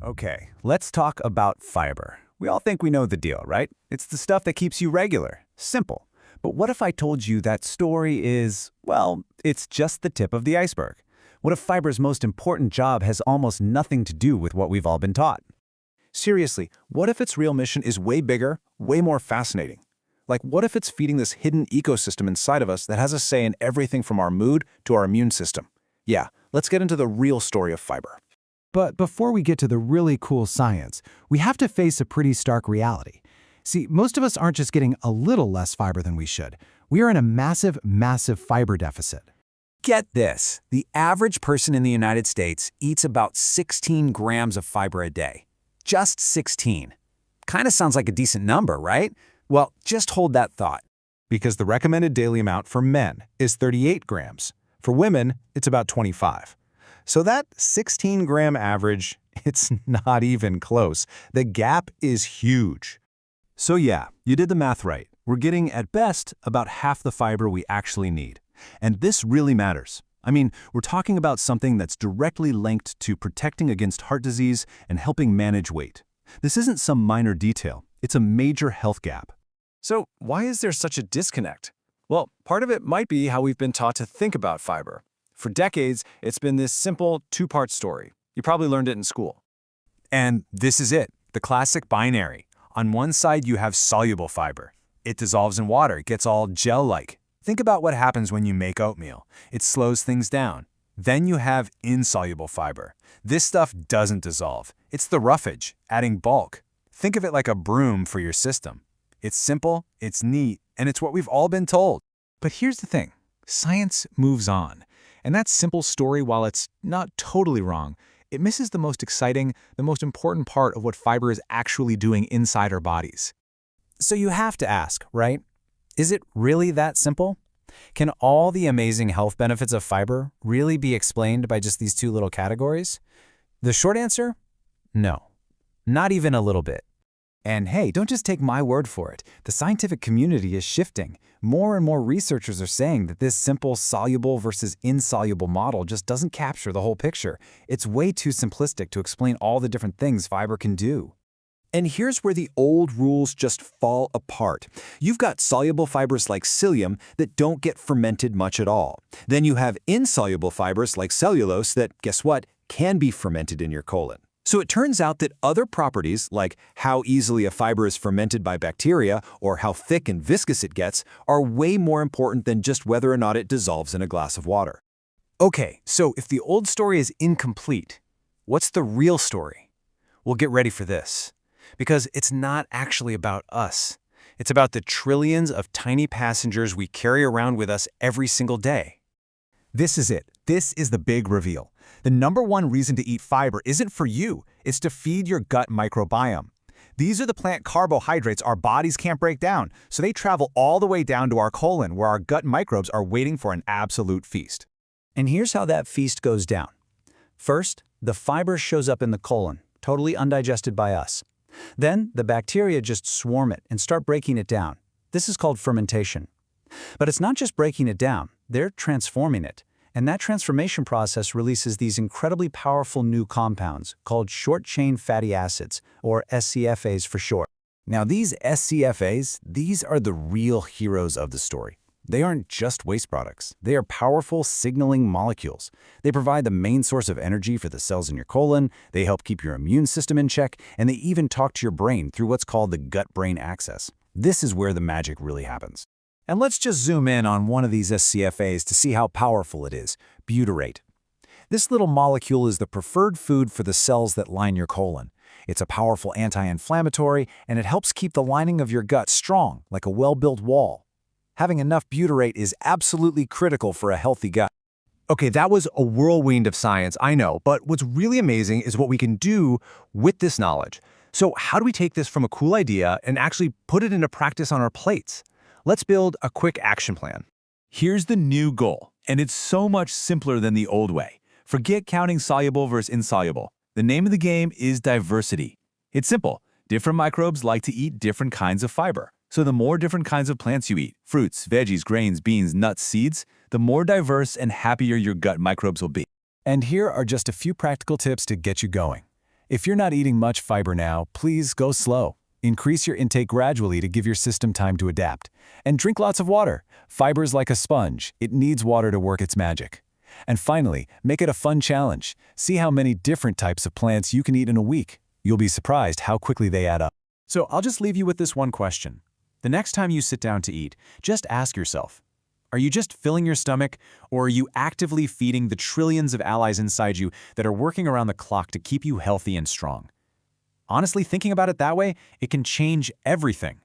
Okay, let's talk about fiber. We all think we know the deal, right? It's the stuff that keeps you regular. Simple. But what if I told you that story is, well, it's just the tip of the iceberg? What if fiber's most important job has almost nothing to do with what we've all been taught? Seriously, what if its real mission is way bigger, way more fascinating? Like, what if it's feeding this hidden ecosystem inside of us that has a say in everything from our mood to our immune system? Yeah, let's get into the real story of fiber. But before we get to the really cool science, we have to face a pretty stark reality. See, most of us aren't just getting a little less fiber than we should. We are in a massive, massive fiber deficit. Get this. The average person in the United States eats about 16 grams of fiber a day. Just 16. Kind of sounds like a decent number, right? Well, just hold that thought. Because the recommended daily amount for men is 38 grams. For women, it's about 25. So that 16-gram average, it's not even close. The gap is huge. So yeah, you did the math right. We're getting, at best, about half the fiber we actually need. And this really matters. I mean, we're talking about something that's directly linked to protecting against heart disease and helping manage weight. This isn't some minor detail. It's a major health gap. So why is there such a disconnect? Well, part of it might be how we've been taught to think about fiber. For decades, it's been this simple two-part story. You probably learned it in school. And this is it, the classic binary. On one side, you have soluble fiber. It dissolves in water, it gets all gel-like. Think about what happens when you make oatmeal. It slows things down. Then you have insoluble fiber. This stuff doesn't dissolve. It's the roughage, adding bulk. Think of it like a broom for your system. It's simple, it's neat, and it's what we've all been told. But here's the thing. Science moves on. And that simple story, while it's not totally wrong, it misses the most exciting, the most important part of what fiber is actually doing inside our bodies. So you have to ask, right? Is it really that simple? Can all the amazing health benefits of fiber really be explained by just these two little categories? The short answer? No. Not even a little bit. And hey, don't just take my word for it. The scientific community is shifting. More and more researchers are saying that this simple soluble versus insoluble model just doesn't capture the whole picture. It's way too simplistic to explain all the different things fiber can do. And here's where the old rules just fall apart. You've got soluble fibers like psyllium that don't get fermented much at all. Then you have insoluble fibers like cellulose that, guess what, can be fermented in your colon. So it turns out that other properties, like how easily a fiber is fermented by bacteria or how thick and viscous it gets, are way more important than just whether or not it dissolves in a glass of water. Okay, so if the old story is incomplete, what's the real story? Well, get ready for this. Because it's not actually about us. It's about the trillions of tiny passengers we carry around with us every single day. This is it. This is the big reveal. The number one reason to eat fiber isn't for you. It's to feed your gut microbiome. These are the plant carbohydrates our bodies can't break down, so they travel all the way down to our colon, where our gut microbes are waiting for an absolute feast. And here's how that feast goes down. First, the fiber shows up in the colon, totally undigested by us. Then, the bacteria just swarm it and start breaking it down. This is called fermentation. But it's not just breaking it down, they're transforming it. And that transformation process releases these incredibly powerful new compounds called short-chain fatty acids, or SCFAs for short. Now these SCFAs, these are the real heroes of the story. They aren't just waste products. They are powerful signaling molecules. They provide the main source of energy for the cells in your colon, they help keep your immune system in check, and they even talk to your brain through what's called the gut-brain axis. This is where the magic really happens. And let's just zoom in on one of these SCFAs to see how powerful it is, butyrate. This little molecule is the preferred food for the cells that line your colon. It's a powerful anti-inflammatory, and it helps keep the lining of your gut strong, like a well-built wall. Having enough butyrate is absolutely critical for a healthy gut. Okay, that was a whirlwind of science, I know, but what's really amazing is what we can do with this knowledge. So how do we take this from a cool idea and actually put it into practice on our plates? Let's build a quick action plan. Here's the new goal, and it's so much simpler than the old way. Forget counting soluble versus insoluble. The name of the game is diversity. It's simple. Different microbes like to eat different kinds of fiber. So the more different kinds of plants you eat, fruits, veggies, grains, beans, nuts, seeds, the more diverse and happier your gut microbes will be. And here are just a few practical tips to get you going. If you're not eating much fiber now, please go slow. Increase your intake gradually to give your system time to adapt. And drink lots of water. Fiber's like a sponge. It needs water to work its magic. And finally, make it a fun challenge. See how many different types of plants you can eat in a week. You'll be surprised how quickly they add up. So I'll just leave you with this one question. The next time you sit down to eat, just ask yourself, are you just filling your stomach, or are you actively feeding the trillions of allies inside you that are working around the clock to keep you healthy and strong? Honestly, thinking about it that way, it can change everything.